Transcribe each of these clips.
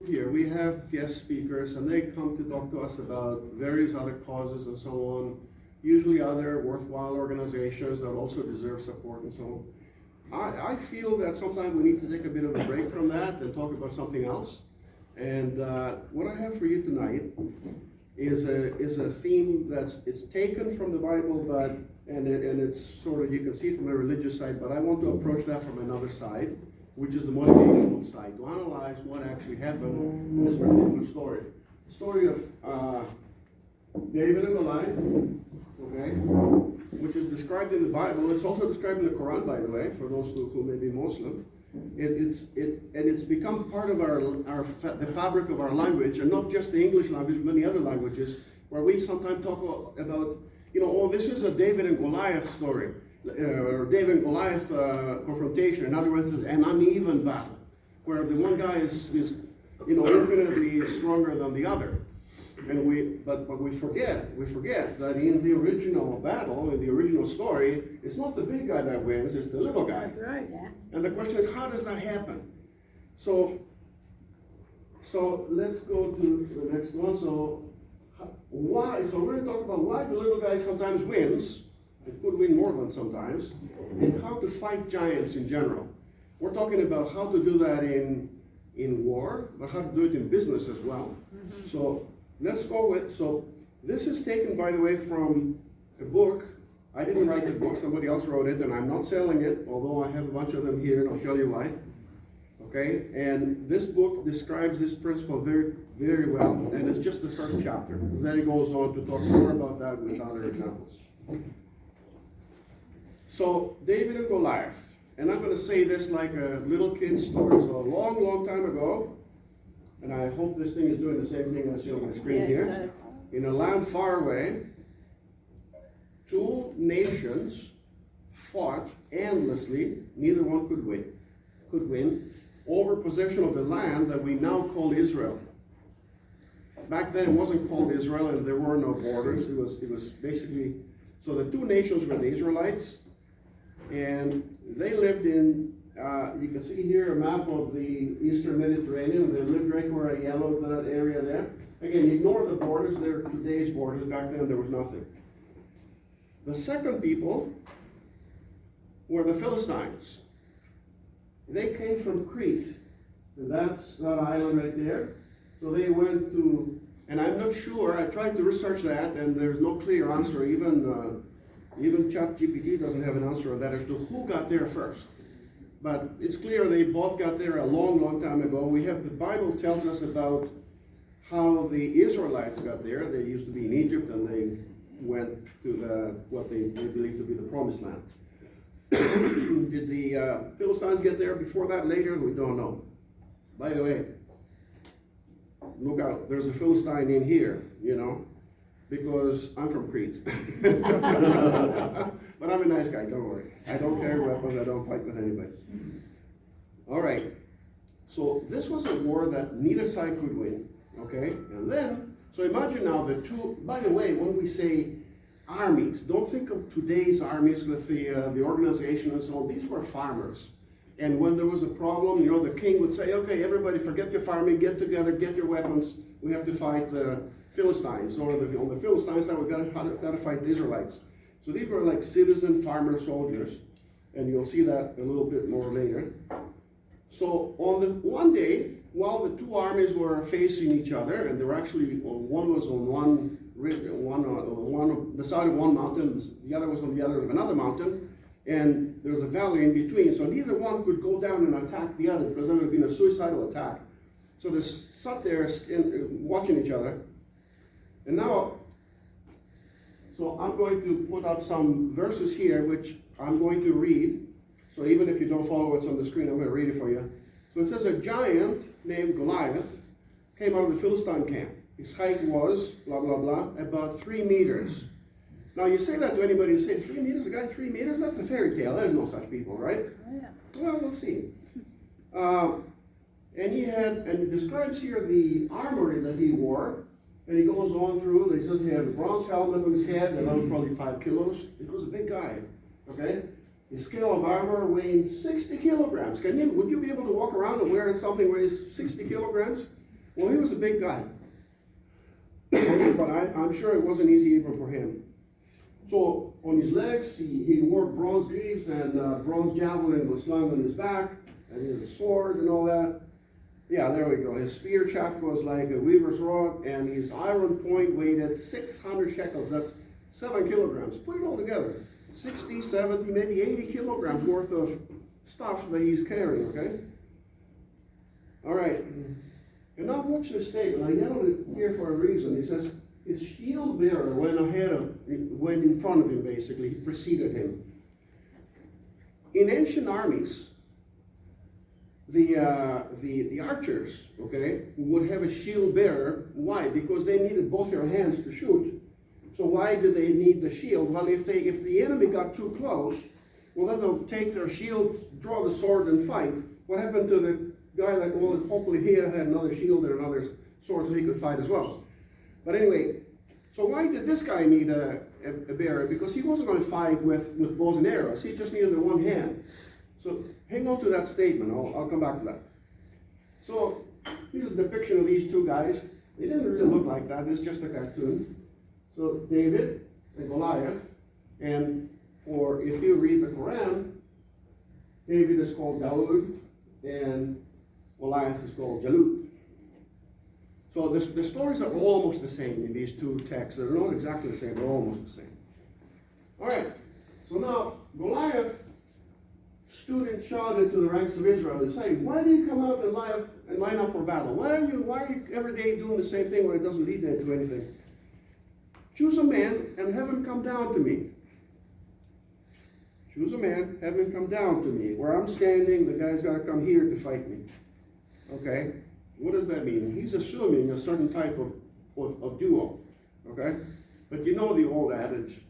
Here we have guest speakers and they come to talk to us about various other causes and so on, usually other worthwhile organizations that also deserve support and so on. I feel that sometimes we need to take a bit of a break from that and talk about something else. And what I have for you tonight is a theme that it's taken from the Bible, but and it's sort of, you can see it from the religious side, but I want to approach that from another side, which is the motivational side, to analyze what actually happened in this particular story. The story of David and Goliath, okay, which is described in the Bible. It's also described in the Quran, by the way, for those who may be Muslim. It's become part of the fabric of our language, and not just the English language, many other languages, where we sometimes talk about, oh, this is a David and Goliath story. Or David and Goliath confrontation. In other words, an uneven battle, where the one guy is infinitely stronger than the other. And we forget that in the original battle, in the original story, it's not the big guy that wins, it's the little guy. That's right, yeah. And the question is, how does that happen? So let's go to the next one. So why? So we're going to talk about why the little guy sometimes wins. It could win more than sometimes, and how to fight giants in general. We're talking about how to do that in war, but how to do it in business as well. Mm-hmm. So let's go with, this is taken, by the way, from a book. I didn't write the book, somebody else wrote it, and I'm not selling it, although I have a bunch of them here, and I'll tell you why. Okay, and this book describes this principle very, very well, and it's just the first chapter. Then it goes on to talk more about that with other examples. So, David and Goliath, and I'm going to say this like a little kid's story. So, a long, long time ago, and I hope this thing is doing the same thing I see on my screen here. It does. In a land far away, two nations fought endlessly. Neither one could win over possession of the land that we now call Israel. Back then, it wasn't called Israel, and there were no borders. It was basically, so the two nations were the Israelites. And they lived in, you can see here a map of the Eastern Mediterranean. They lived right where I yellowed that area there. Again, ignore the borders. They're today's borders. Back then, there was nothing. The second people were the Philistines. They came from Crete. And that's that island right there. So they went to, and I'm not sure, I tried to research that, and there's no clear answer. Even ChatGPT doesn't have an answer on that as to who got there first. But it's clear they both got there a long, long time ago. We have, the Bible tells us about how the Israelites got there. They used to be in Egypt, and they went to what they believe to be the Promised Land. Did the Philistines get there before that, later? We don't know. By the way, look out, there's a Philistine in here, because I'm from Crete. But I'm a nice guy, don't worry. I don't carry weapons, I don't fight with anybody. All right, so this was a war that neither side could win, okay? And then, so imagine now the two, by the way, when we say armies, don't think of today's armies with the organization and so on. These were farmers. And when there was a problem, the king would say, okay, everybody forget your farming, get together, get your weapons, we have to fight the Philistines, or on the Philistines side, we've got to fight the Israelites. So these were like citizen farmer soldiers, and you'll see that a little bit more later. So on the one day, while the two armies were facing each other, and they were actually, one was on the side of one mountain, the other was on the other of another mountain, and there was a valley in between, so neither one could go down and attack the other, because that would have been a suicidal attack. So they sat there watching each other. And now, so I'm going to put up some verses here, which I'm going to read. So even if you don't follow what's on the screen, I'm going to read it for you. So it says, a giant named Goliath came out of the Philistine camp. His height was, blah, blah, blah, about 3 meters. Now you say that to anybody, you say 3 meters, a guy 3 meters? That's a fairy tale. There's no such people, right? Yeah. Well, we'll see. And it describes here the armory that he wore. And he goes on through, he says he had a bronze helmet on his head, and that was probably 5 kilos. It was a big guy, okay? His scale of armor weighing 60 kilograms. Would you be able to walk around and wear something weighs 60 kilograms? Well, he was a big guy. But I'm sure it wasn't easy even for him. So on his legs, he wore bronze greaves, and bronze javelin was slung on his back, and he had a sword and all that. Yeah, there we go. His spear shaft was like a weaver's rod, and his iron point weighed 600 shekels. That's 7 kilograms. Put it all together. 60, 70, maybe 80 kilograms worth of stuff that he's carrying, okay? All right. And now watch this statement. I yelled it here for a reason. He says, his shield bearer went in front of him, basically. He preceded him. In ancient armies, the archers, okay, would have a shield bearer. Why? Because they needed both their hands to shoot. So why do they need the shield? Well, if the enemy got too close, well, then they'll take their shield, draw the sword, and fight. What happened to the guy that, well, hopefully he had another shield and another sword so he could fight as well. But anyway, so why did this guy need a bearer? Because he wasn't going to fight with bows and arrows. He just needed the one hand. So hang on to that statement. I'll come back to that. So here's a depiction of these two guys. They didn't really look like that. It's just a cartoon. So David and Goliath. And if you read the Quran, David is called Dawood, and Goliath is called Jalut. So the stories are almost the same in these two texts. They're not exactly the same, they're almost the same. All right, so now Goliath stood and shouted to the ranks of Israel and saying, why do you come out and line up for battle? Why are you every day doing the same thing when it doesn't lead to anything? Choose a man and have him come down to me. Choose a man, have him come down to me. Where I'm standing, the guy's got to come here to fight me. Okay? What does that mean? He's assuming a certain type of duo. Okay? But you know the old adage,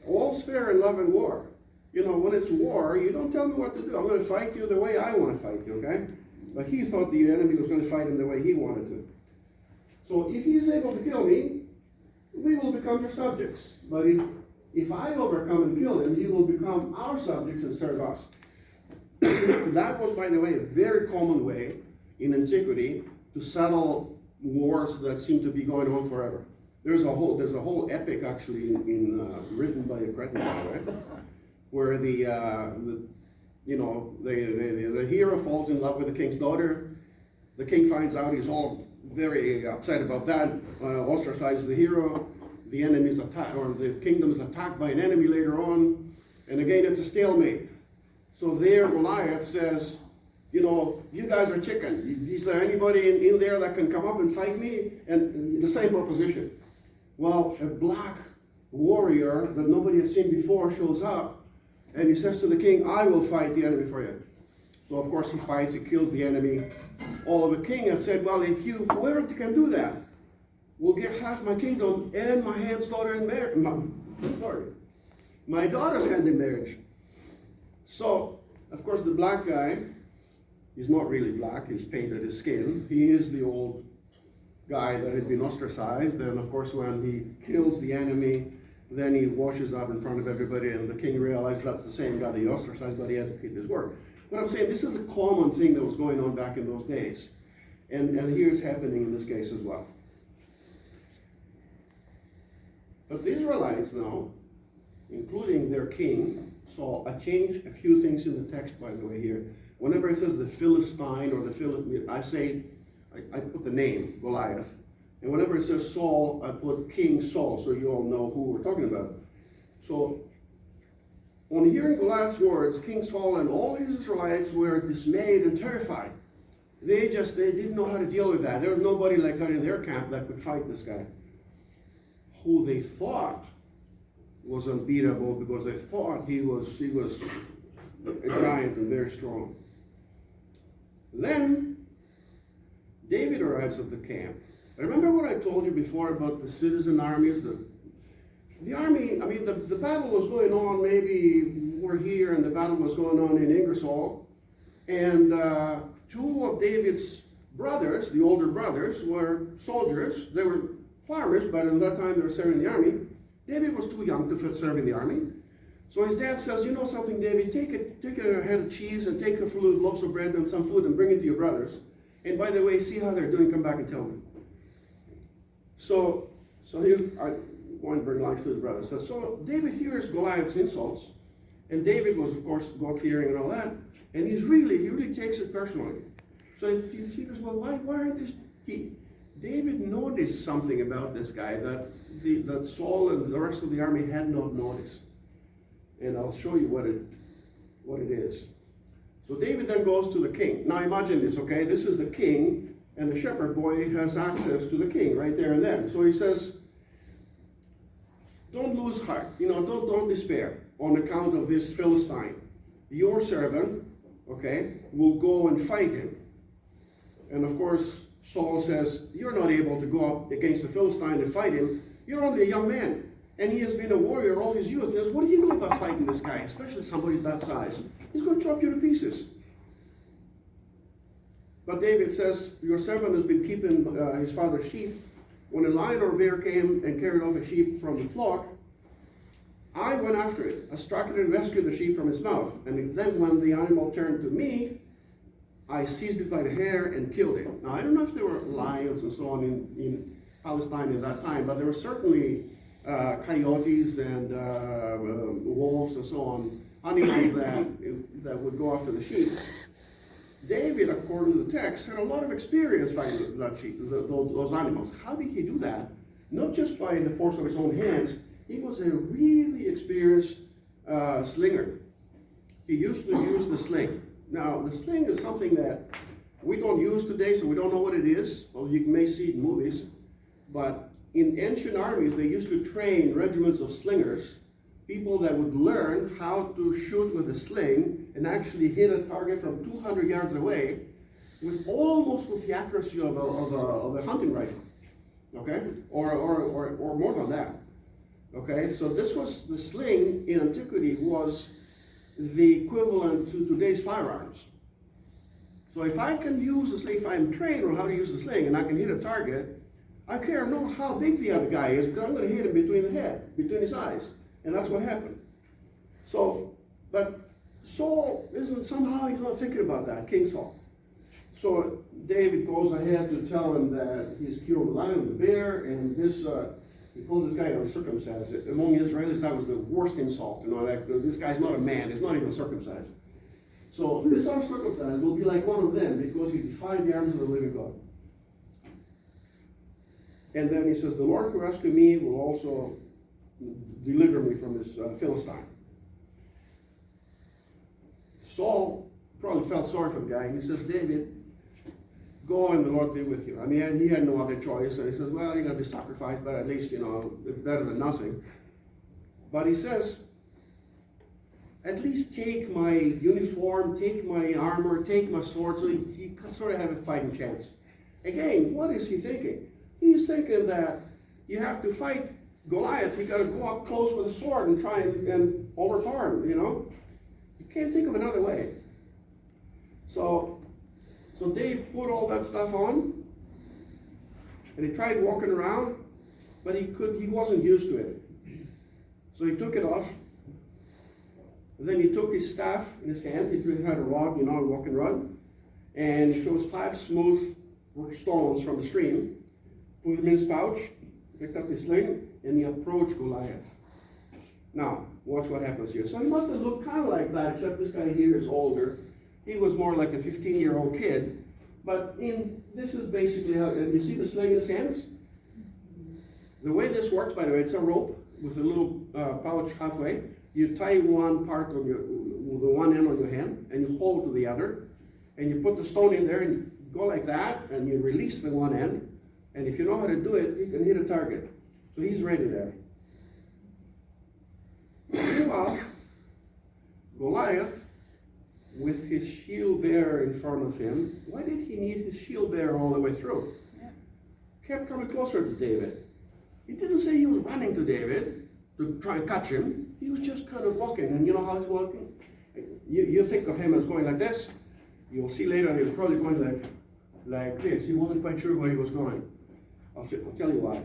all's fair in love and war. You know, when it's war, you don't tell me what to do. I'm going to fight you the way I want to fight you, okay? But he thought the enemy was going to fight him the way he wanted to. So if he's able to kill me, we will become your subjects. But if I overcome and kill him, he will become our subjects and serve us. That was, by the way, a very common way in antiquity to settle wars that seem to be going on forever. There's a whole epic actually written by a Cretan guy, right? Where the hero falls in love with the king's daughter. The king finds out, he's all very upset about that, ostracizes the hero. The enemy's attacked, or the kingdom is attacked by an enemy later on, and again it's a stalemate. So there Goliath says, you know, you guys are chicken. Is there anybody in there that can come up and fight me? And the same proposition. Well, a black warrior that nobody had seen before shows up, and he says to the king, I will fight the enemy for you. So of course he fights, he kills the enemy. Oh, the king had said, well, whoever can do that will get half my kingdom and my hand's daughter in marriage. My daughter's hand in marriage. So, of course, the black guy, he's not really black, he's painted his skin. He is the old guy that had been ostracized. And of course, when he kills the enemy, then he washes up in front of everybody, and the king realized that's the same guy that he ostracized, but he had to keep his word. But I'm saying this is a common thing that was going on back in those days. And here it's happening in this case as well. But the Israelites now, including their king, saw a few things in the text, by the way, here. Whenever it says the Philistine or the Philistine, I put the name, Goliath. And whenever it says Saul, I put King Saul, so you all know who we're talking about. So, on hearing Goliath's words, King Saul and all his Israelites were dismayed and terrified. They didn't know how to deal with that. There was nobody like that in their camp that could fight this guy, who they thought was unbeatable because they thought he was a giant and very strong. Then David arrives at the camp. Remember what I told you before about the citizen armies? The army, I mean, the battle was going on, maybe we're here, and the battle was going on in Ingersoll. And two of David's brothers, the older brothers, were soldiers. They were farmers, but at that time they were serving the army. David was too young to serve in the army. So his dad says, you know something, David, take a head of cheese and take a few loaves of bread and some food and bring it to your brothers. And by the way, see how they're doing, come back and tell me. So here's, I went very long to his brother. So David hears Goliath's insults, and David was, of course, God-fearing and all that, and he really takes it personally. So if he figures, well, why aren't these, David noticed something about this guy that Saul and the rest of the army had not noticed. And I'll show you what it is. So David then goes to the king. Now imagine this, okay? This is the king, and the shepherd boy has access to the king right there and then. So he says, don't lose heart, don't despair on account of this Philistine. Your servant, okay, will go and fight him. And of course, Saul says, you're not able to go up against the Philistine and fight him. You're only a young man. And he has been a warrior all his youth. He says, what do you know about fighting this guy, especially somebody that size? He's going to chop you to pieces. But David says, your servant has been keeping his father's sheep. When a lion or bear came and carried off a sheep from the flock, I went after it. I struck it and rescued the sheep from its mouth. And then when the animal turned to me, I seized it by the hair and killed it. Now, I don't know if there were lions and so on in Palestine at that time, but there were certainly coyotes and wolves and so on, animals that would go after the sheep. David, according to the text, had a lot of experience fighting that sheep, those animals. How did he do that? Not just by the force of his own hands. He was a really experienced slinger. He used to use the sling. Now, the sling is something that we don't use today, so we don't know what it is. Well, you may see it in movies. But in ancient armies, they used to train regiments of slingers, people that would learn how to shoot with a sling and actually hit a target from 200 yards away almost with the accuracy of a hunting rifle, okay? Or more than that, okay? So the sling in antiquity was the equivalent to today's firearms. So if I can use a sling, if I'm trained on how to use the sling and I can hit a target, I care not how big the other guy is, because I'm going to hit him between his eyes. And that's what happened. So, but Saul he's not thinking about that, King Saul. So David goes ahead to tell him that he's killed the lion and the bear, and he called this guy uncircumcised. Among Israelis, that was the worst insult. That this guy's not a man, he's not even circumcised. So this uncircumcised will be like one of them because he defied the arms of the living God. And then he says, the Lord who rescued me will also deliver me from this Philistine. Saul probably felt sorry for the guy, and he says, David, go and the Lord be with you. I mean, he had no other choice, and he says, well, you're going to be sacrificed, but at least, it's better than nothing. But he says, at least take my uniform, take my armor, take my sword, so he sort of have a fighting chance. Again, what is he thinking? He's thinking that you have to fight Goliath, you got to go up close with a sword and try and overpower him, You can't think of another way. So Dave put all that stuff on, and he tried walking around, but he wasn't used to it. So he took it off. And then he took his staff in his hand. He had a rod, a walking rod, and he chose 5 smooth stones from the stream, put them in his pouch, picked up his sling, and he approached Goliath. Now, watch what happens here. So he must have looked kind of like that, except this guy here is older. He was more like a 15-year-old kid. But this is basically how, and you see the sling in his hands? The way this works, by the way, it's a rope with a little pouch halfway. You tie one part with the one end on your hand, and you hold to the other, and you put the stone in there, and you go like that, and you release the one end, and if you know how to do it, you can hit a target. So he's ready there. Meanwhile, Goliath, with his shield bearer in front of him, why did he need his shield bearer all the way through? Yeah. Kept coming closer to David. He didn't say he was running to David to try and catch him. He was just kind of walking, and you know how he's walking? You think of him as going like this. You'll see later he was probably going like this. He wasn't quite sure where he was going. I'll tell you why.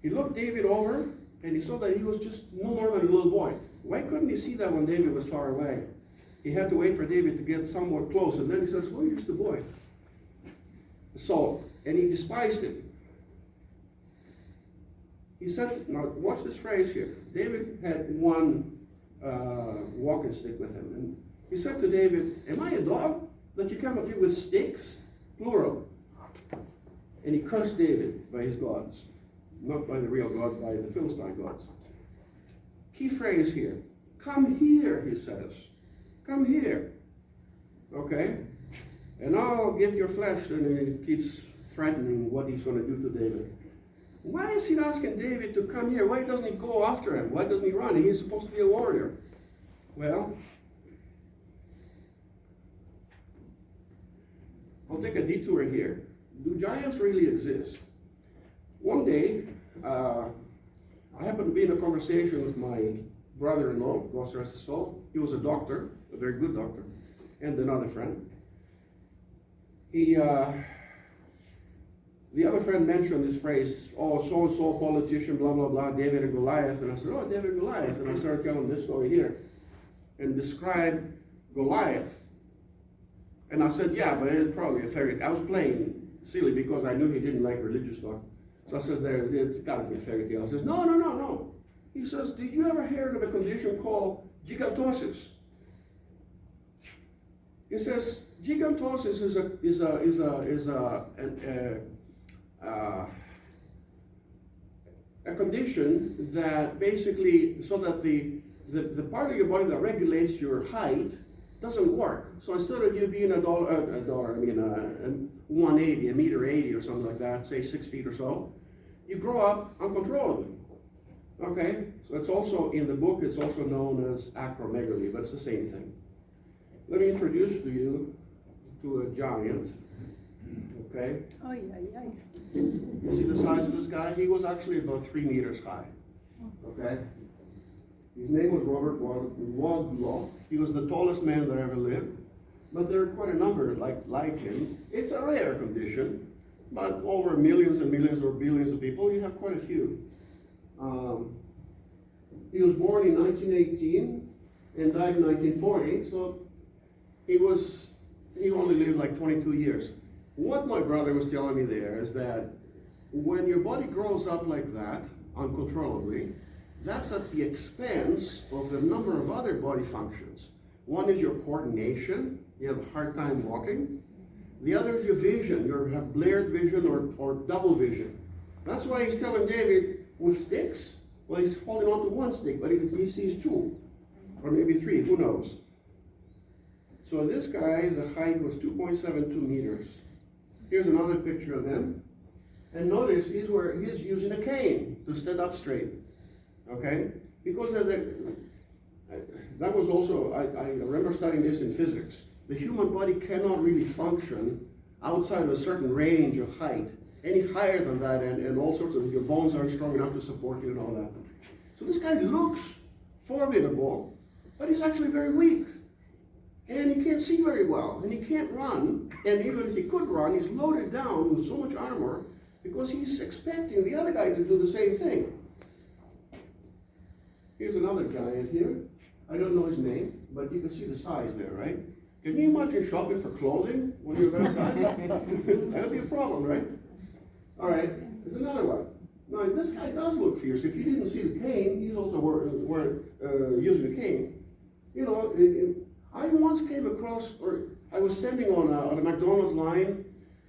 He looked David over, and he saw that he was just no more than a little boy. Why couldn't he see that when David was far away? he had to wait for David to get somewhat close, and then he says, "Well, here's the boy." So, and he despised him. He said, now watch this phrase here. David had one walking stick with him, and he said to David, "Am I a dog that you come at me with sticks?" Plural. And he cursed David by his gods. Not by the real God, by the Philistine gods. Key phrase here. "Come here," he says. "Come here." Okay? "And I'll give your flesh," and he keeps threatening what he's going to do to David. Why is he asking David to come here? Why doesn't he go after him? Why doesn't he run? He's supposed to be a warrior. Well, I'll take a detour here. Do giants really exist? One day, I happened to be in a conversation with my brother-in-law, God rest his soul. He was a doctor, a very good doctor, and another friend. The other friend mentioned this phrase, "Oh, so-and-so politician, blah, blah, blah, David and Goliath." And I said, "Oh, David and Goliath." And I started telling this story here and described Goliath. And I said, "Yeah, but it's probably a fairy tale." I was playing silly because I knew he didn't like religious talk. So I says, "It's got to be a fairy tale." He says, No. He says, "Did you ever hear of a condition called gigantosis?" He says, gigantosis is a condition that basically, so that the part of your body that regulates your height doesn't work. So instead of you being a 180, a meter 80 or something like that, say 6 feet or so, you grow up uncontrollably. Okay, so it's also in the book, it's also known as acromegaly, but it's the same thing. Let me introduce to you to a giant. Okay. Oh, yeah. You see the size of this guy? He was actually about 3 meters high. Okay. His name was Robert Wadlow. He was the tallest man that ever lived. But there are quite a number like him. It's a rare condition, but over millions and millions or billions of people, you have quite a few. He was born in 1918 and died in 1940, so he only lived like 22 years. What my brother was telling me there is that when your body grows up like that, uncontrollably, that's at the expense of a number of other body functions. One is your coordination. You have a hard time walking. The other is your vision. You have blurred vision or double vision. That's why he's telling David with sticks. Well, he's holding on to one stick, but he sees 2, or maybe 3, who knows. So this guy, the height was 2.72 meters. Here's another picture of him. And notice he's using a cane to stand up straight. Okay? Because that was also, I remember studying this in physics. The human body cannot really function outside of a certain range of height. Any higher than that, and all sorts of, your bones aren't strong enough to support you and all that. So this guy looks formidable, but he's actually very weak. And he can't see very well, and he can't run. And even if he could run, he's loaded down with so much armor because he's expecting the other guy to do the same thing. Here's another giant here. I don't know his name, but you can see the size there, right? Can you imagine shopping for clothing when you're that size? That'd be a problem, right? All right, there's another one. Now, this guy does look fierce. If you didn't see the cane, he's also using a cane. You know, I once came across, or I was standing on a McDonald's line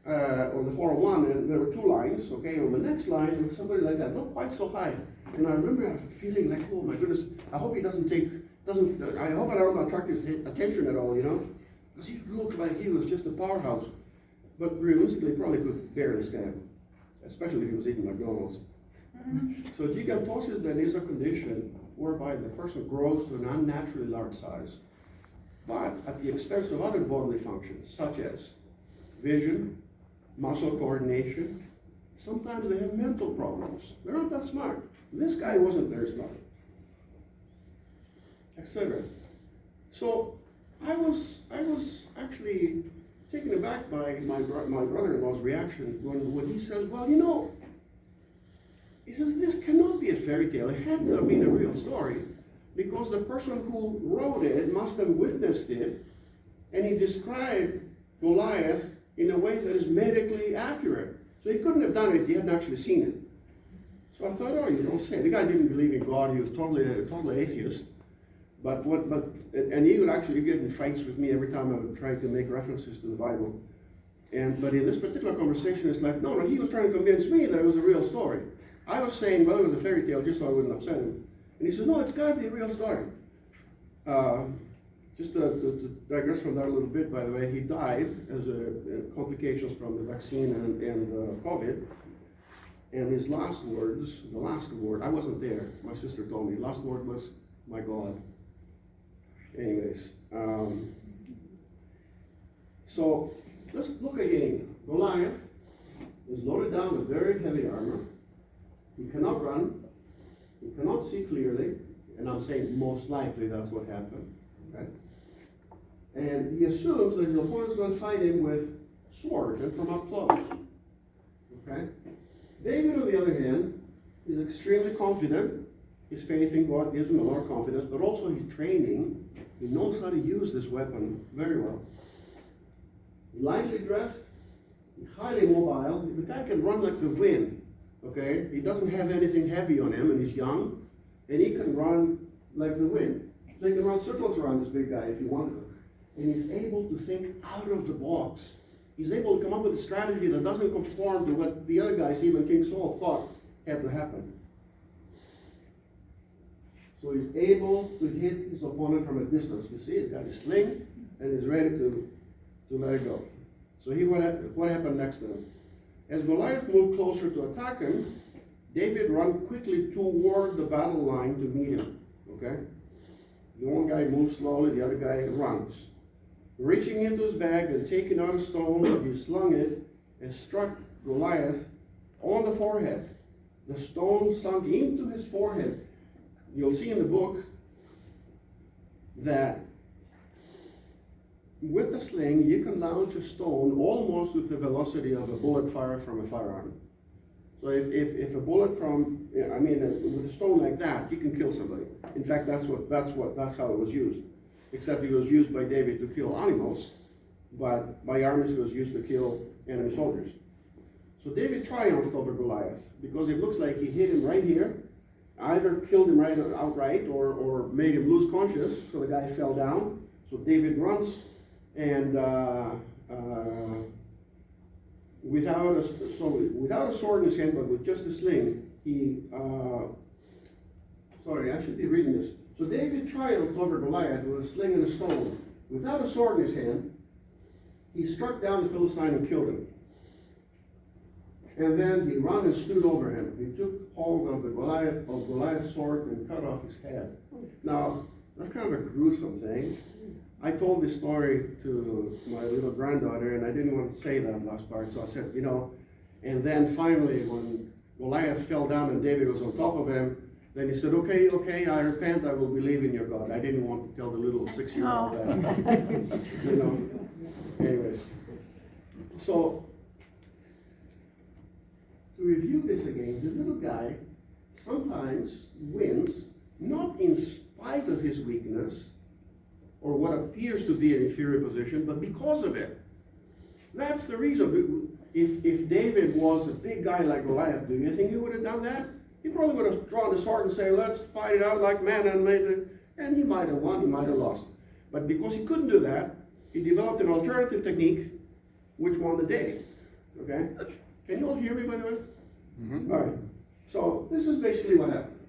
on the 401, and there were 2 lines, okay? On the next line, there was somebody like that, not quite so high. And I remember feeling like, oh my goodness, I hope he I hope I don't attract his attention at all, you know? Because he looked like he was just a powerhouse. But realistically, probably could barely stand, especially if he was eating McDonald's. So gigantosis then is a condition whereby the person grows to an unnaturally large size, but at the expense of other bodily functions, such as vision, muscle coordination. Sometimes they have mental problems. They're not that smart. This guy wasn't very smart, etc. So I was actually taken aback by my brother-in-law's reaction when he says, well, you know, he says, this cannot be a fairy tale. It had to have been a real story. because the person who wrote it must have witnessed it, and he described Goliath in a way that is medically accurate. So he couldn't have done it if he hadn't actually seen it. So I thought, oh, you don't say. The guy didn't believe in God. He was totally atheist. And he would actually get in fights with me every time I would try to make references to the Bible. But in this particular conversation, it's like, no, he was trying to convince me that it was a real story. I was saying, well, it was a fairy tale, just so I wouldn't upset him. And he said, no, it's got to be a real story. Just to digress from that a little bit, by the way, he died as complications from the vaccine and COVID. And his last words, the last word, I wasn't there, my sister told me, the last word was, my God. Anyways, so let's look again. Goliath is loaded down with very heavy armor. He cannot run. He cannot see clearly. And I'm saying most likely that's what happened. Okay? And he assumes that his opponent is going to fight him with sword and from up close. Okay? David, on the other hand, is extremely confident. His faith in God gives him a lot of confidence, but also his training. He knows how to use this weapon very well. Lightly dressed, highly mobile. The guy can run like the wind. Okay? He doesn't have anything heavy on him, and he's young, and he can run like the wind. So he can run circles around this big guy if he wanted to. And he's able to think out of the box. He's able to come up with a strategy that doesn't conform to what the other guys, even King Saul, thought had to happen. So he's able to hit his opponent from a distance. You see, he's got his sling, and he's ready to let it go. So what happened next to him? As Goliath moved closer to attack him, David ran quickly toward the battle line to meet him. Okay? The one guy moves slowly, the other guy runs. Reaching into his bag and taking out a stone, he slung it and struck Goliath on the forehead. The stone sunk into his forehead. You'll see in the book that with the sling, you can launch a stone almost with the velocity of a bullet fired from a firearm. So if a bullet with a stone like that, you can kill somebody. In fact, that's how it was used. Except it was used by David to kill animals, but by armies it was used to kill enemy soldiers. So David triumphed over Goliath because it looks like he hit him right here, either killed him outright or made him lose conscious, so the guy fell down. So David runs, and without a sword in his hand, but with just a sling, I should be reading this. So David triumphed over Goliath with a sling and a stone. Without a sword in his hand, he struck down the Philistine and killed him. And then he ran and stood over him. He took hold of Goliath's sword and cut off his head. Now, that's kind of a gruesome thing. I told this story to my little granddaughter, and I didn't want to say that last part, so I said, and then finally when Goliath fell down and David was on top of him, then he said, okay, I repent, I will believe in your God. I didn't want to tell the little 6-year-old that. Anyways. So, to review this again, the little guy sometimes wins, not in spite of his weakness, or what appears to be an inferior position, but because of it. That's the reason. If David was a big guy like Goliath, do you think he would have done that? He probably would have drawn the sword and say, let's fight it out like men, and he might have won, he might have lost. But because he couldn't do that, he developed an alternative technique which won the day. Okay? Can you all hear me, by the way? Mm-hmm. All right. So this is basically what happened.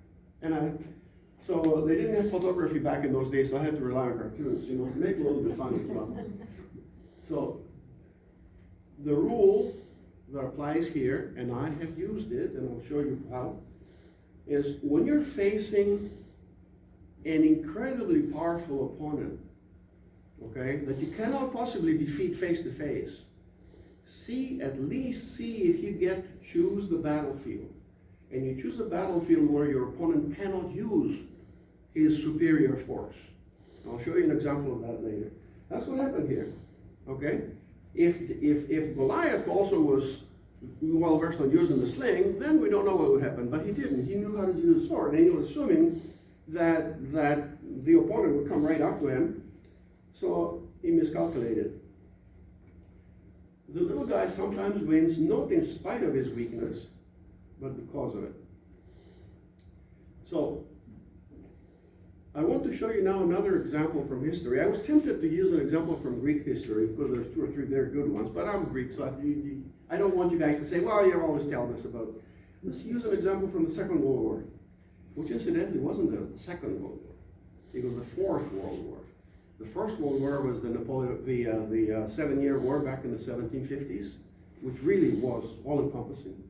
So they didn't have photography back in those days, so I had to rely on cartoons, to make it a little bit funny as well. So the rule that applies here, and I have used it, and I'll show you how, is when you're facing an incredibly powerful opponent, okay, that you cannot possibly defeat face to face, at least see if you get to choose the battlefield. And you choose a battlefield where your opponent cannot use his superior force. I'll show you an example of that later. That's what happened here, okay? If Goliath also was well versed on using the sling, then we don't know what would happen, but he didn't. He knew how to use a sword, and he was assuming that the opponent would come right up to him, so he miscalculated. The little guy sometimes wins not in spite of his weakness, but because of it. So, I want to show you now another example from history. I was tempted to use an example from Greek history because there's 2 or 3 very good ones, but I'm Greek, so I don't want you guys to say, well, you're always telling us about. Let's use an example from the Second World War, which incidentally wasn't the Second World War. It was the Fourth World War. The First World War was the 7-Year War back in the 1750s, which really was all-encompassing.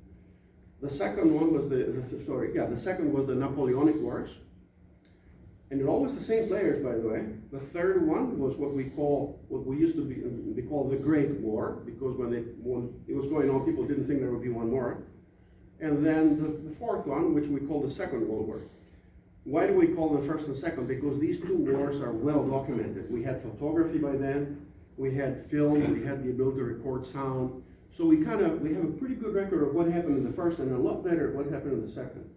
The second one was the second was the Napoleonic Wars. And they're always the same players, by the way. The third one was what we used to be called the Great War, because when it was going on, people didn't think there would be one more. And then the fourth one, which we call the Second World War. Why do we call them first and second? Because these 2 wars are well documented. We had photography by then, we had film, we had the ability to record sound. So we have a pretty good record of what happened in the first and a lot better at what happened in the second.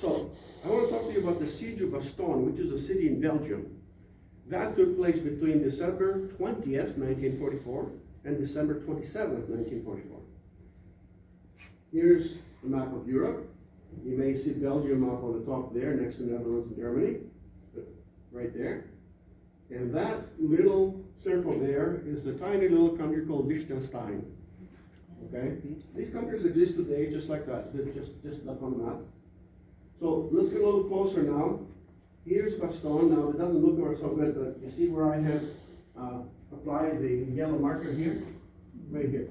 So I want to talk to you about the Siege of Bastogne, which is a city in Belgium. That took place between December 20th, 1944 and December 27th, 1944. Here's the map of Europe. You may see Belgium up on the top there, next to Netherlands and Germany, right there. And that little circle there is a tiny little country called Liechtenstein. Okay? These countries exist today just like that, they're just up on the map. So let's get a little closer now. Here's Bastogne. Now it doesn't look so good, but you see where I have applied the yellow marker here? Right here.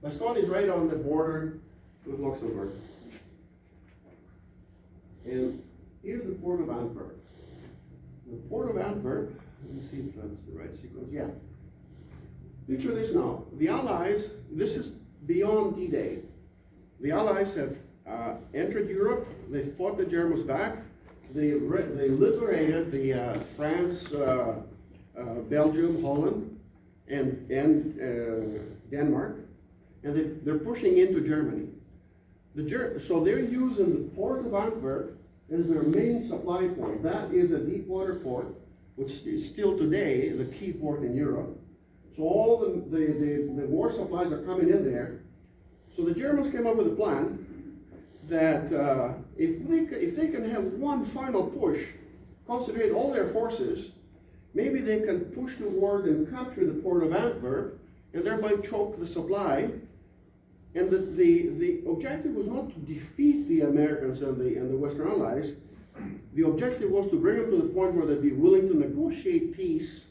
Bastogne is right on the border with Luxembourg. And here's the port of Antwerp. The port of Antwerp, let me see if that's the right sequence. Yeah. Picture this now. The Allies, this is beyond D-Day. The Allies have entered Europe. They fought the Germans back. They liberated the France, Belgium, Holland, and Denmark, and they're pushing into Germany. So they're using the port of Antwerp as their main supply point. That is a deep water port, which is still today the key port in Europe. So all the war supplies are coming in there. So the Germans came up with a plan that if they can have one final push, concentrate all their forces, maybe they can push toward and capture the port of Antwerp and thereby choke the supply. And the objective was not to defeat the Americans and the Western Allies. The objective was to bring them to the point where they'd be willing to negotiate peace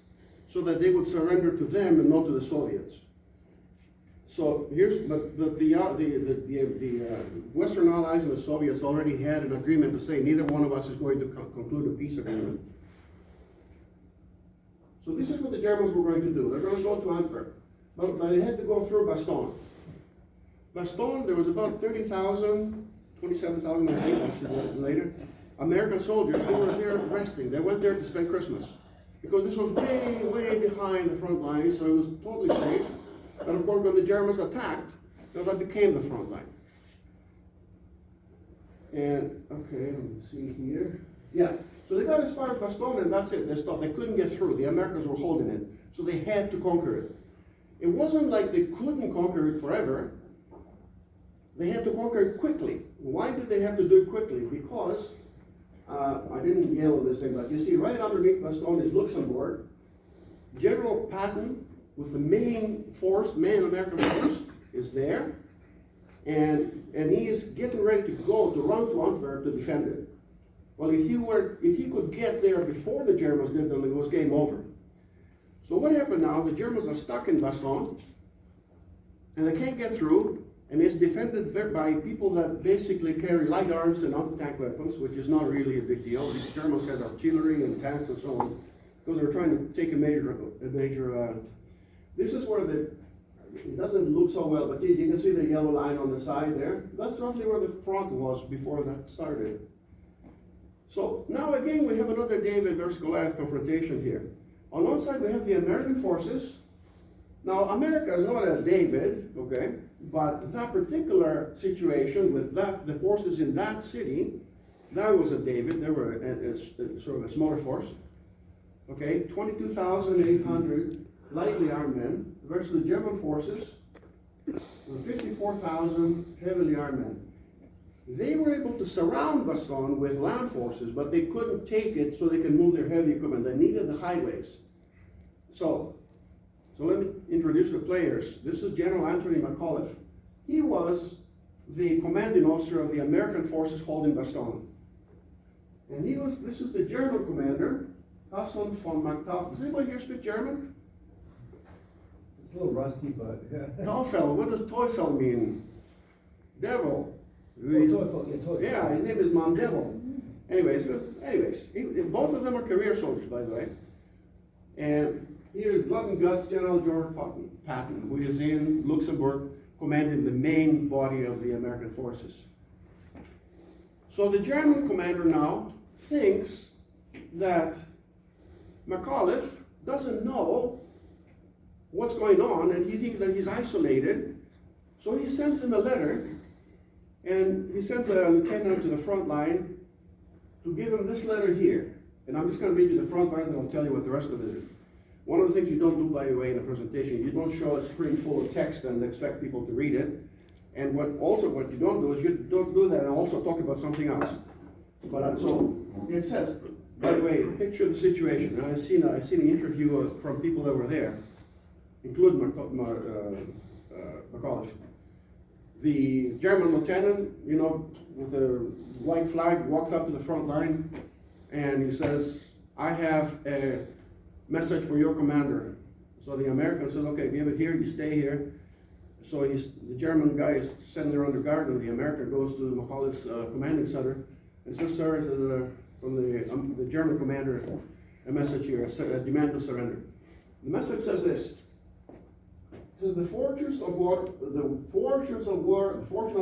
so that they would surrender to them and not to the Soviets. So but the Western Allies and the Soviets already had an agreement to say neither one of us is going to conclude a peace agreement. So this is what the Germans were going to do. They're going to go to Antwerp, but they had to go through Bastogne. Bastogne, there was about 30,000, 27,000 I think, actually later, American soldiers who were there resting. They went there to spend Christmas because this was way, way behind the front lines, so it was totally safe. And of course, when the Germans attacked, that became the front line. And, okay, let me see here. Yeah, so they got as far as Bastogne, and that's it. They stopped. They couldn't get through. The Americans were holding it, so they had to conquer it. It wasn't like they couldn't conquer it forever. They had to conquer it quickly. Why did they have to do it quickly? Because, I didn't yellow this thing, but you see right underneath Bastogne is Luxembourg. General Patton, with the main American force, is there. And he is getting ready to run to Antwerp to defend it. Well, if he could get there before the Germans did, then it was game over. So what happened now? The Germans are stuck in Bastogne, and they can't get through. And it's defended by people that basically carry light arms and anti-tank weapons, which is not really a big deal. The Germans had artillery and tanks and so on, because they were trying to take a major. This is where it doesn't look so well, but you can see the yellow line on the side there. That's roughly where the front was before that started. So now again, we have another David versus Goliath confrontation here. On one side, we have the American forces. Now, America is not a David, okay? But that particular situation with the forces in that city That was a David. They were sort of a smaller force. Okay, 22,800 lightly armed men versus the German forces, 54,000 heavily armed men. They were able to surround Bastogne with land forces, but they couldn't take it so they could move their heavy equipment. They needed the highways. So let me introduce the players. This is General Anthony McAuliffe. He was the commanding officer of the American forces holding Bastogne. And this is the German commander, Hassan von Magtal. Does anybody here speak German? It's a little rusty, but yeah. Teufel, what does Teufel mean? Devil. Teufel. Yeah, his name is Mon Devil. Anyways, both of them are career soldiers, by the way. And here is Blood and Guts General George Patton, who is in Luxembourg, commanding the main body of the American forces. So the German commander now thinks that McAuliffe doesn't know what's going on, and he thinks that he's isolated. So he sends him a letter, and he sends a lieutenant to the front line to give him this letter here. And I'm just going to read you the front part, and I'll tell you what the rest of this is. One of the things you don't do, by the way, in a presentation, you don't show a screen full of text and expect people to read it. And what you don't do is you don't do that and also talk about something else. But so it says, by the way, picture the situation. And I've seen an interview from people that were there, including McAuliffe. The German lieutenant, with a white flag, walks up to the front line, and he says, "I have a message for your commander." So the American says, "Okay, give it here, you stay here." So the German guy is sitting there under guard, and the American goes to McAuliffe's commanding center and says, "Sir, from the German commander, a message here, a demand to surrender." The message says this. It says, the fortune of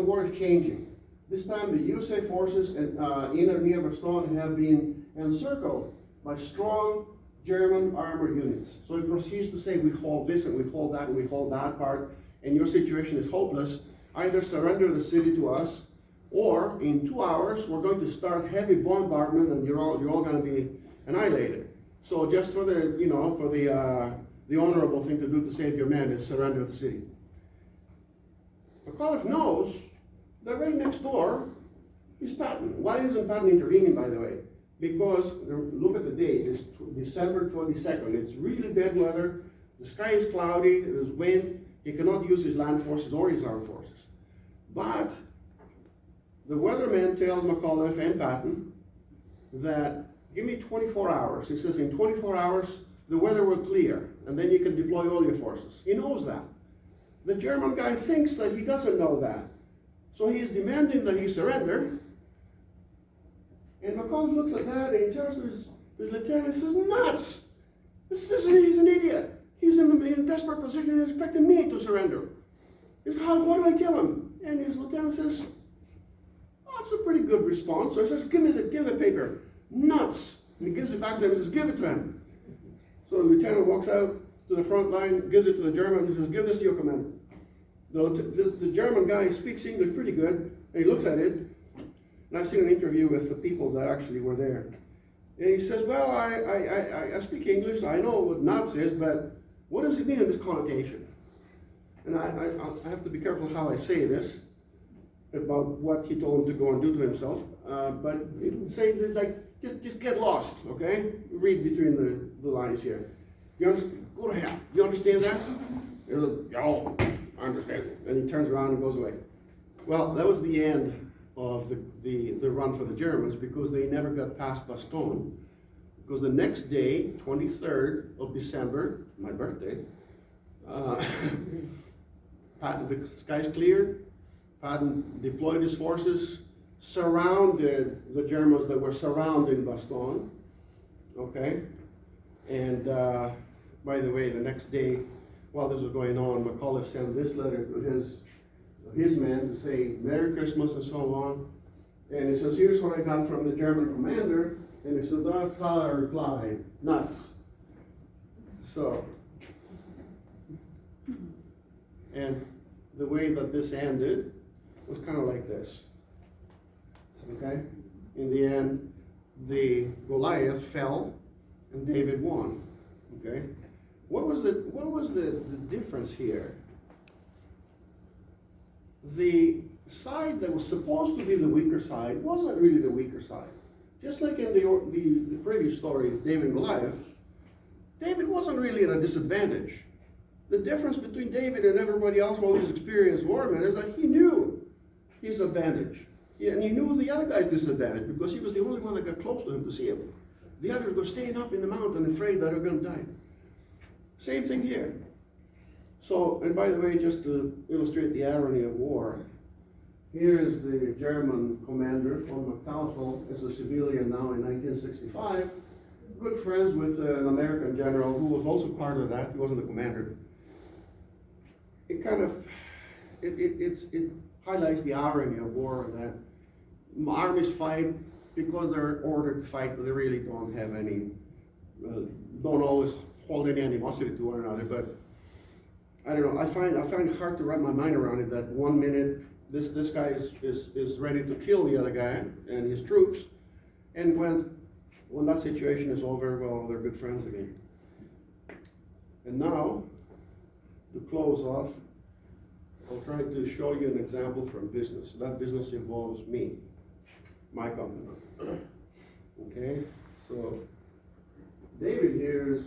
war is changing. This time the USA forces in and near Bastogne have been encircled by strong German armored units. So he proceeds to say, we hold this and we hold that and we hold that part, and your situation is hopeless. Either surrender the city to us, or in 2 hours we're going to start heavy bombardment and you're all going to be annihilated. So just for the honorable thing to do to save your men is surrender the city. McAuliffe knows that right next door is Patton. Why isn't Patton intervening, by the way? Because, look at the date, it's December 22nd. It's really bad weather. The sky is cloudy, there's wind. He cannot use his land forces or his armed forces. But the weatherman tells McAuliffe and Patton that, give me 24 hours. He says, in 24 hours, the weather will clear, and then you can deploy all your forces. He knows that. The German guy thinks that he doesn't know that. So he is demanding that he surrender. And McAuliffe looks at that, and he turns to his lieutenant and says, nuts! He's an idiot. He's in a desperate position. He's expecting me to surrender. What do I tell him? And his lieutenant says, oh, that's a pretty good response. So he says, give the paper. Nuts! And he gives it back to him and says, give it to him. So the lieutenant walks out to the front line, gives it to the German, and says, give this to your commander. The German guy speaks English pretty good, and he looks at it, and I've seen an interview with the people that actually were there. And he says, well, I speak English, I know what nuts is, but what does it mean in this connotation? And I have to be careful how I say this, about what he told him to go and do to himself, but say like, just get lost, okay? Read between the lines here. You understand? Go to hell. You understand that? Yeah, I understand. And he turns around and goes away. Well, that was the end of the run for the Germans, because they never got past Bastogne. Because the next day, 23rd of December, my birthday, the sky's cleared. Patton deployed his forces, surrounded the Germans that were surrounding Bastogne, okay? And by the way, the next day, while this was going on, McAuliffe sent this letter to his men to say, Merry Christmas and so on. And he says, here's what I got from the German commander. And he says, that's how I replied, nuts. So, and the way that this ended was kind of like this, okay? in the end, the Goliath fell and David won. Okay? What was the difference here? The side that was supposed to be the weaker side wasn't really the weaker side. Just like in the previous story, David and Goliath, David wasn't really at a disadvantage. The difference between David and everybody else, all these experienced warmen, is that he knew his advantage. And he knew the other guy's disadvantage because he was the only one that got close to him to see him. The others were staying up in the mountain afraid that they're going to die. Same thing here. So, and by the way, just to illustrate the irony of war, here is the German commander von Mauthausen as a civilian now in 1965, good friends with an American general who was also part of that. He wasn't the commander. It kind of, it highlights the irony of war, that armies fight because they're ordered to fight, but they really don't have any, don't always hold any animosity to one another. But I don't know, I find it hard to wrap my mind around it that 1 minute this guy is ready to kill the other guy and his troops, and when that situation is over, well, they're good friends again. And now, to close off, I'll try to show you an example from business. That business involves me, my company. Okay, so David here is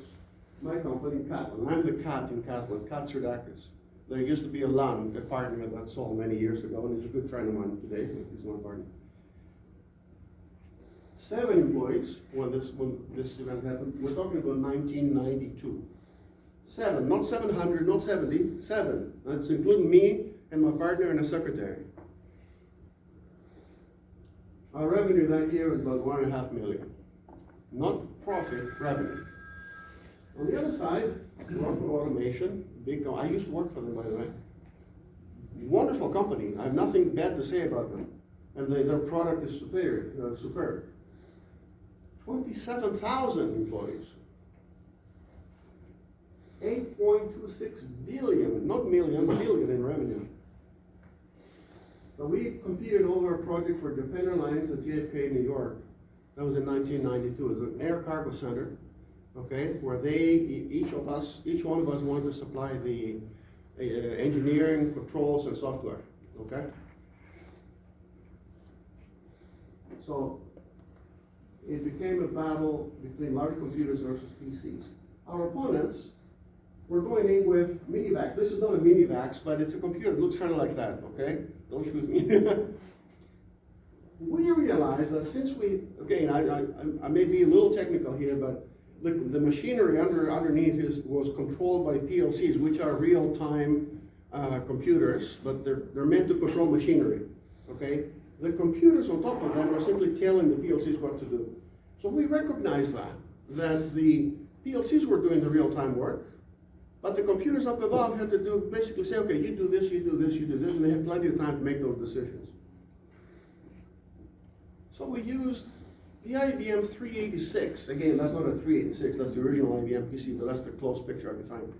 my company, Catlin. I'm the cat in Catlin, Katsirdakis. There used to be a Lund, a partner that sold many years ago, and he's a good friend of mine today. He's my partner. 7 employees when this event happened. We're talking about 1992. 7, not 700, not 70, 7. That's including me and my partner and a secretary. Our revenue that year was about 1.5 million. Not profit, revenue. On the other side, Rockwell Automation, I used to work for them, by the way. Wonderful company. I have nothing bad to say about them. And their product is superb. 27,000 employees. 8.26 billion, not million, billion in revenue. So we competed over a project for Japan Airlines at JFK, New York. That was in 1992. It was an air cargo center, okay, where each one of us wanted to supply the engineering, controls, and software, okay? So it became a battle between large computers versus PCs. Our opponents were going in with minivacs. This is not a minivac, but it's a computer. It looks kind of like that, okay? Don't shoot me. We realized that since again, I may be a little technical here, but the machinery underneath was controlled by PLCs, which are real-time computers, but they're meant to control machinery, okay? The computers on top of that were simply telling the PLCs what to do. So we recognized that the PLCs were doing the real-time work, but the computers up above had to basically say, okay, you do this, you do this, you do this, and they had plenty of time to make those decisions. So we used the IBM 386. Again, that's not a 386, that's the original IBM PC, but that's the close picture I could find.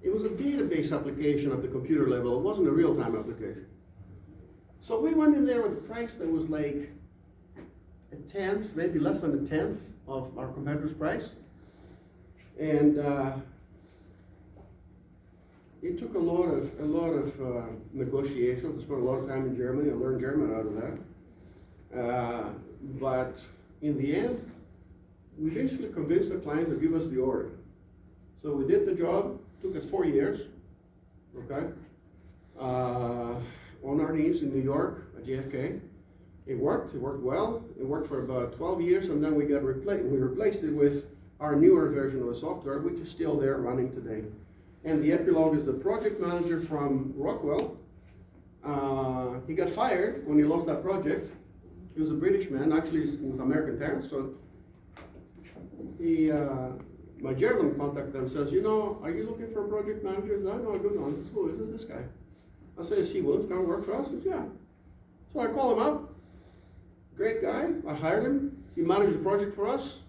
It was a database application at the computer level. It wasn't a real-time application. So we went in there with a price that was like a tenth, maybe less than a tenth of our competitor's price. And it took a lot of negotiations. I spent a lot of time in Germany. I learned German out of that. But in the end, we basically convinced the client to give us the order. So we did the job. It took us 4 years. Okay. On our knees in New York at JFK. It worked well. It worked for about 12 years, and then we replaced it with our newer version of the software, which is still there running today. And the epilogue is the project manager from Rockwell. He got fired when he lost that project. He was a British man, actually with American parents, so my German contact then says, you know, are you looking for a project manager? I know a good one. He says, who is this guy? I say, is he willing to come work for us? He says, yeah. So I call him up. Great guy. I hired him. He managed the project for us.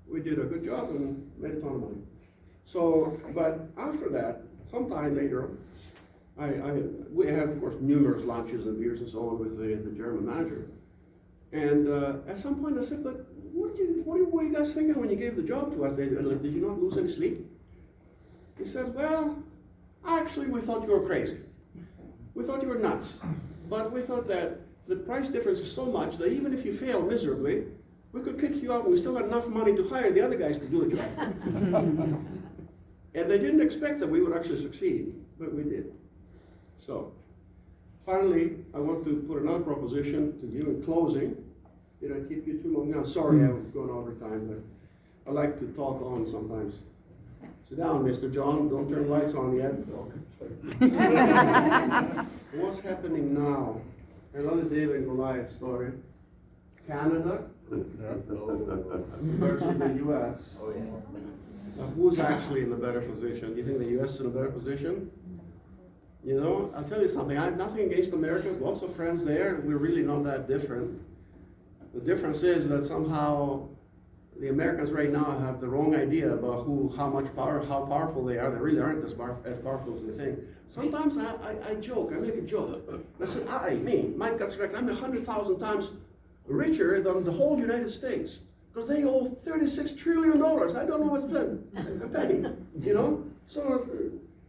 We did a good job and made a ton of money. So, but after that, sometime later, we had, of course, numerous lunches and beers and so on with the German manager. And at some point I said, but what were you guys thinking when you gave the job to us? Did you not lose any sleep? He said, well, actually we thought you were crazy. We thought you were nuts. But we thought that the price difference is so much that even if you fail miserably, we could kick you out and we still had enough money to hire the other guys to do the job. And they didn't expect that we would actually succeed, but we did. So, finally, I want to put another proposition to you in closing. Did I keep you too long? No, sorry, I've gone over time, but I like to talk on sometimes. Sit down, Mr. John, don't turn lights on yet. What's happening now? Another David Goliath story. Canada versus the US. Now, who's actually in the better position? Do you think the US is in a better position? You know, I'll tell you something, I have nothing against Americans, lots of friends there, we're really not that different. The difference is that somehow the Americans right now have the wrong idea about how powerful they are. They really aren't as powerful as they think. Sometimes I joke, I make a joke. I said, me, Mike Katsirdakis, I'm 100,000 times richer than the whole United States. Because they owe $36 trillion. I don't know what's a penny, you know? So,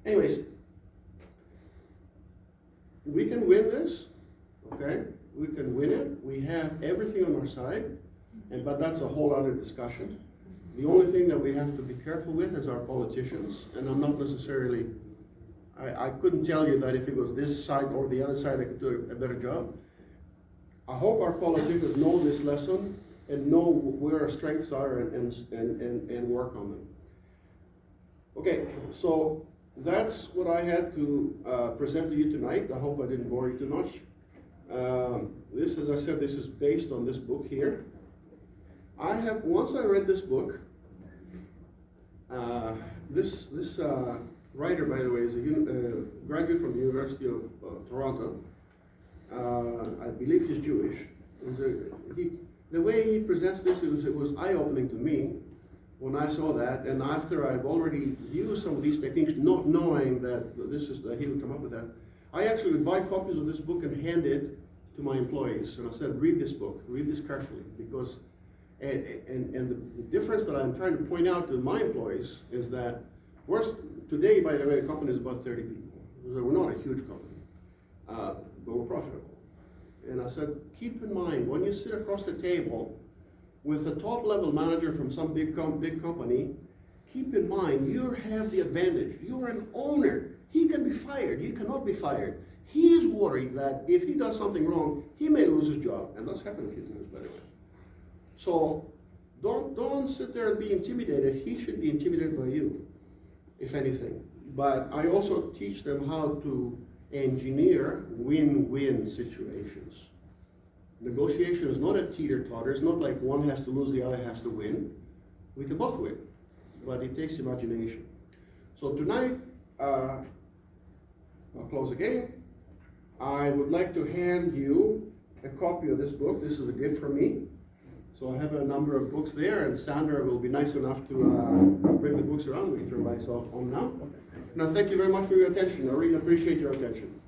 anyways, we can win this, okay? We can win it. We have everything on our side, but that's a whole other discussion. The only thing that we have to be careful with is our politicians, and I'm not necessarily, I couldn't tell you that if it was this side or the other side, they could do a better job. I hope our politicians know this lesson and know where our strengths are and work on them. Okay, so that's what I had to present to you tonight. I hope I didn't bore you too much. This, as I said, this is based on this book here. Once I read this book, this writer, by the way, is a graduate from the University of Toronto. I believe he's Jewish. The way he presents this, it was eye-opening to me when I saw that, and after I've already used some of these techniques, not knowing that he would come up with that, I actually would buy copies of this book and hand it to my employees, and I said, read this book, read this carefully, because, the difference that I'm trying to point out to my employees is that, today, by the way, the company is about 30 people, so we're not a huge company, but we're profitable. And I said, keep in mind, when you sit across the table with a top-level manager from some big company, keep in mind, you have the advantage. You're an owner. He can be fired. You cannot be fired. He's worried that if he does something wrong, he may lose his job. And that's happened a few times, by the way. So don't sit there and be intimidated. He should be intimidated by you, if anything. But I also teach them how to engineer win-win situations. Negotiation is not a teeter-totter. It's not like one has to lose, the other has to win. We can both win, but it takes imagination. So tonight, I'll close again. I would like to hand you a copy of this book. This is a gift from me. So I have a number of books there, and Sandra will be nice enough to bring the books around with her lights off on now. Now, thank you very much for your attention. I really appreciate your attention.